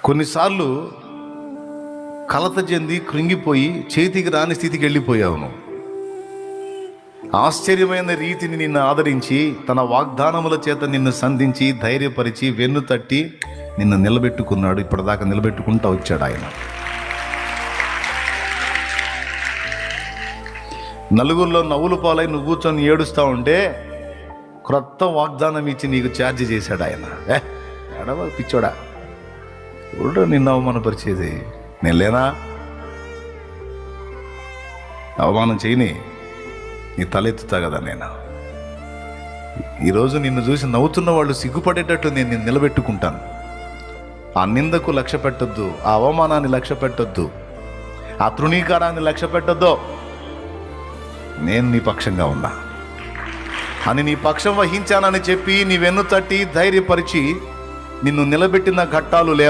కొన్నిసార్లు కలత చెంది కృంగిపోయి చేతికి రాని స్థితికి వెళ్ళిపోయావు నువ్వు. ఆశ్చర్యమైన రీతిని నిన్ను ఆదరించి తన వాగ్దానముల చేత నిన్ను సంధించి ధైర్యపరిచి వెన్ను తట్టి నిన్ను నిలబెట్టుకున్నాడు. ఇప్పటిదాకా నిలబెట్టుకుంటూ వచ్చాడు ఆయన. నలుగురిలో నవ్వులు పాలై నువ్వు కూర్చొని ఏడుస్తూ ఉంటే క్రొత్త వాగ్దానం ఇచ్చి నీకు ఛార్జ్ చేశాడు ఆయన. ఎడవ పిచ్చోడా, ఎవడో నిన్ను అవమానపరిచేది నేను లేనా? అవమానం చేయని నీ తలెత్తుతా కదా నేను. ఈరోజు నిన్ను చూసి నవ్వుతున్న వాళ్ళు సిగ్గుపడేటట్టు నేను నిన్ను నిలబెట్టుకుంటాను. ఆ నిందకు లక్ష్య పెట్టొద్దు, ఆ అవమానాన్ని లక్ష్య పెట్టొద్దు, ఆ తృణీకారాన్ని లక్ష్య పెట్టొద్దు. నేను నీ పక్షంగా ఉన్నా అని నీ పక్షం వహించానని చెప్పి నీ వెన్ను తట్టి ధైర్యపరిచి నిన్ను నిలబెట్టిన ఘట్టాలు లేవా?